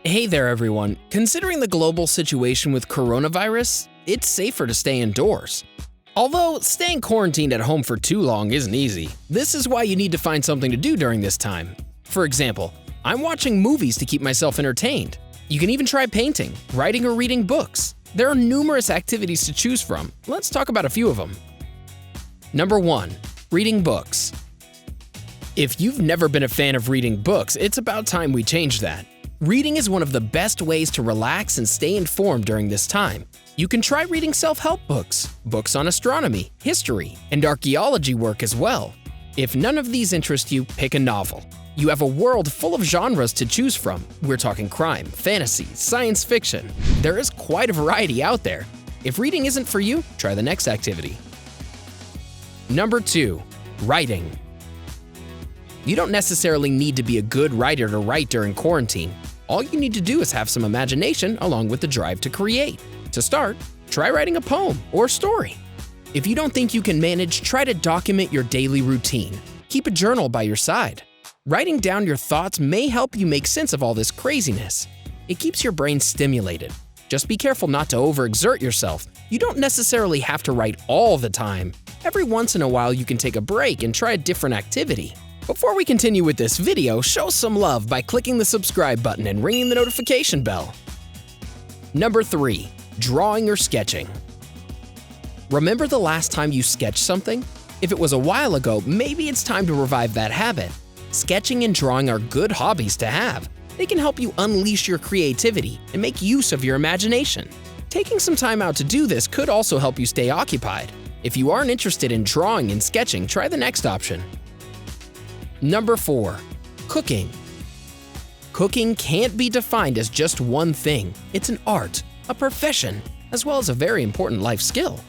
Hey there everyone. Considering the global situation with coronavirus, it's safer to stay indoors. Although staying quarantined at home for too long isn't easy, this is why you need to find something to do during this time. For example, I'm watching movies to keep myself entertained. You can even try painting, writing, or reading books. There are numerous activities to choose from. Let's talk about a few of them. Number 1. Reading books. If you've never been a fan of reading books, it's about time we change that. Reading is one of the best ways to relax and stay informed during this time. You can try reading self-help books, books on astronomy, history, and archaeology work as well. If none of these interest you, pick a novel. You have a world full of genres to choose from. We're talking crime, fantasy, science fiction. There is quite a variety out there. If reading isn't for you, try the next activity. Number 2. Writing. You don't necessarily need to be a good writer to write during quarantine. All you need to do is have some imagination along with the drive to create. To start, try writing a poem or story. If you don't think you can manage, try to document your daily routine. Keep a journal by your side. Writing down your thoughts may help you make sense of all this craziness. It keeps your brain stimulated. Just be careful not to overexert yourself. You don't necessarily have to write all the time. Every once in a while you can take a break and try a different activity. Before we continue with this video, show some love by clicking the subscribe button and ringing the notification bell. Number 3. Drawing or sketching. Remember the last time you sketched something? If it was a while ago, maybe it's time to revive that habit. Sketching and drawing are good hobbies to have. They can help you unleash your creativity and make use of your imagination. Taking some time out to do this could also help you stay occupied. If you aren't interested in drawing and sketching, try the next option. Number 4. Cooking. Cooking can't be defined as just one thing. It's an art, a profession, as well as a very important life skill.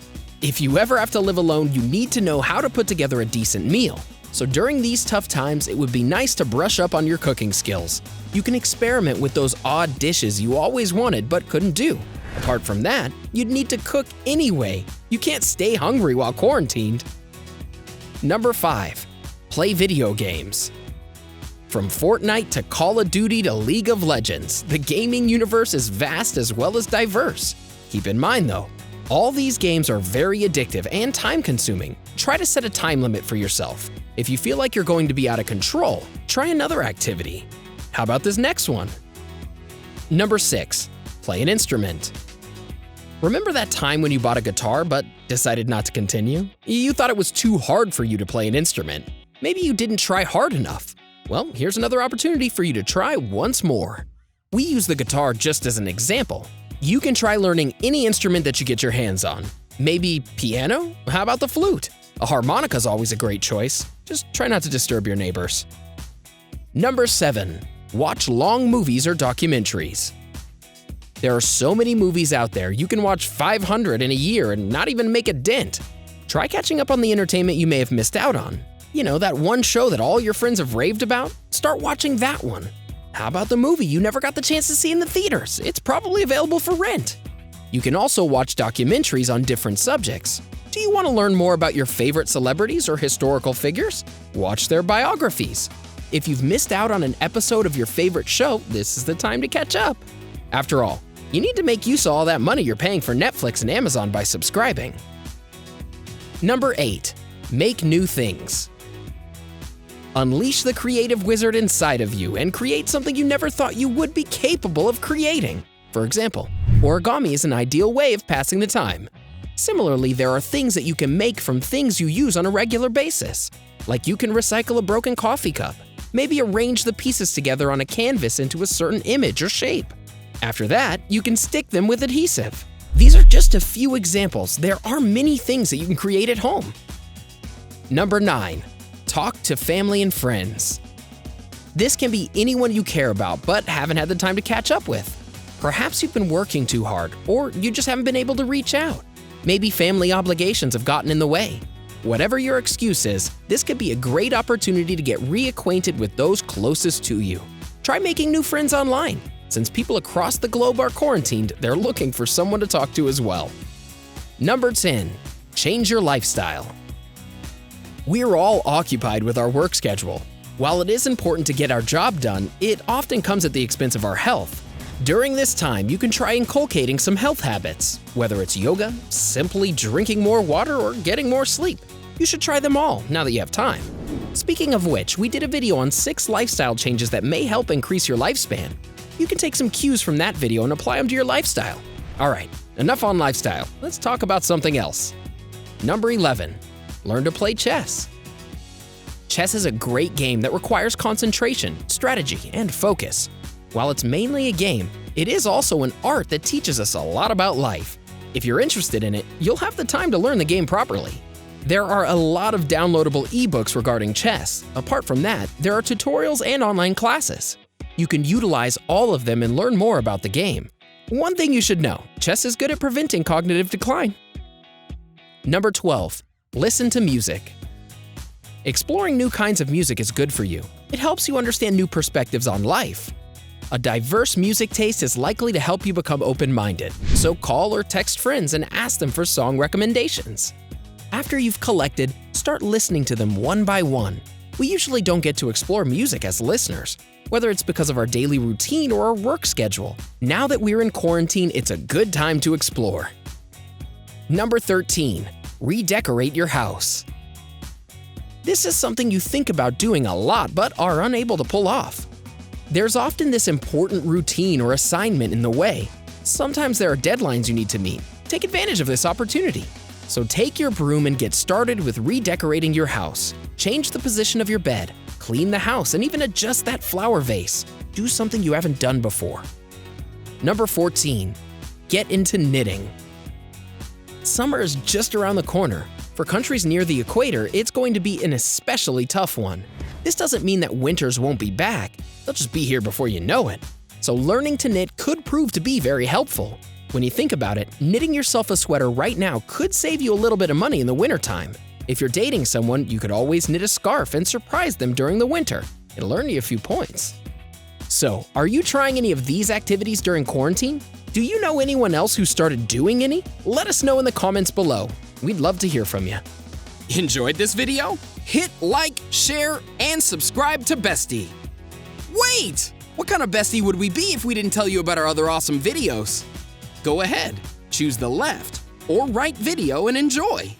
If you ever have to live alone, you need to know how to put together a decent meal. So during these tough times, it would be nice to brush up on your cooking skills. You can experiment with those odd dishes you always wanted but couldn't do. Apart from that, you'd need to cook anyway. You can't stay hungry while quarantined. Number 5. Play video games. From Fortnite to Call of Duty to League of Legends, the gaming universe is vast as well as diverse. Keep in mind though, all these games are very addictive and time-consuming. Try to set a time limit for yourself. If you feel like you're going to be out of control, try another activity. How about this next one? Number 6. Play an instrument. Remember that time when you bought a guitar but decided not to continue? You thought it was too hard for you to play an instrument. Maybe you didn't try hard enough. Well, here's another opportunity for you to try once more. We use the guitar just as an example. You can try learning any instrument that you get your hands on. Maybe piano? How about the flute? A harmonica's always a great choice. Just try not to disturb your neighbors. Number 7. Watch long movies or documentaries. There are so many movies out there, you can watch 500 in a year and not even make a dent. Try catching up on the entertainment you may have missed out on. You know, that one show that all your friends have raved about? Start watching that one. How about the movie you never got the chance to see in the theaters? It's probably available for rent. You can also watch documentaries on different subjects. Do you want to learn more about your favorite celebrities or historical figures? Watch their biographies. If you've missed out on an episode of your favorite show, this is the time to catch up. After all, you need to make use of all that money you're paying for Netflix and Amazon by subscribing. Number 8. Make new things. Unleash the creative wizard inside of you and create something you never thought you would be capable of creating. For example, origami is an ideal way of passing the time. Similarly, there are things that you can make from things you use on a regular basis. Like you can recycle a broken coffee cup, maybe arrange the pieces together on a canvas into a certain image or shape. After that, you can stick them with adhesive. These are just a few examples. There are many things that you can create at home. Number 9. Talk to family and friends. This can be anyone you care about but haven't had the time to catch up with. Perhaps you've been working too hard, or you just haven't been able to reach out. Maybe family obligations have gotten in the way. Whatever your excuse is, this could be a great opportunity to get reacquainted with those closest to you. Try making new friends online. Since people across the globe are quarantined, they're looking for someone to talk to as well. Number 10. Change your lifestyle. We're all occupied with our work schedule. While it is important to get our job done, it often comes at the expense of our health. During this time, you can try inculcating some health habits, whether it's yoga, simply drinking more water, or getting more sleep. You should try them all now that you have time. Speaking of which, we did a video on 6 lifestyle changes that may help increase your lifespan. You can take some cues from that video and apply them to your lifestyle. Alright, enough on lifestyle, let's talk about something else. Number 11. Learn to play chess. Chess is a great game that requires concentration, strategy, and focus. While it's mainly a game, it is also an art that teaches us a lot about life. If you're interested in it, you'll have the time to learn the game properly. There are a lot of downloadable ebooks regarding chess. Apart from that, there are tutorials and online classes. You can utilize all of them and learn more about the game. One thing you should know, chess is good at preventing cognitive decline. Number 12. Listen to music. Exploring new kinds of music is good for you. It helps you understand new perspectives on life. A diverse music taste is likely to help you become open-minded, so call or text friends and ask them for song recommendations. After you've collected, start listening to them one by one. We usually don't get to explore music as listeners, whether it's because of our daily routine or our work schedule. Now that we're in quarantine, it's a good time to explore. Number 13. Redecorate your house. This is something you think about doing a lot but are unable to pull off. There's often this important routine or assignment in the way. Sometimes there are deadlines you need to meet. Take advantage of this opportunity. So take your broom and get started with redecorating your house. Change the position of your bed, clean the house, and even adjust that flower vase. Do something you haven't done before. Number 14. Get into knitting. Summer is just around the corner. For countries near the equator, it's going to be an especially tough one. This doesn't mean that winters won't be back. They'll just be here before you know it. So learning to knit could prove to be very helpful. When you think about it, knitting yourself a sweater right now could save you a little bit of money in the wintertime. If you're dating someone, you could always knit a scarf and surprise them during the winter. It'll earn you a few points. So, are you trying any of these activities during quarantine? Do you know anyone else who started doing any? Let us know in the comments below. We'd love to hear from you. Enjoyed this video? Hit like, share, and subscribe to Bestie. Wait! What kind of Bestie would we be if we didn't tell you about our other awesome videos? Go ahead, choose the left or right video and enjoy.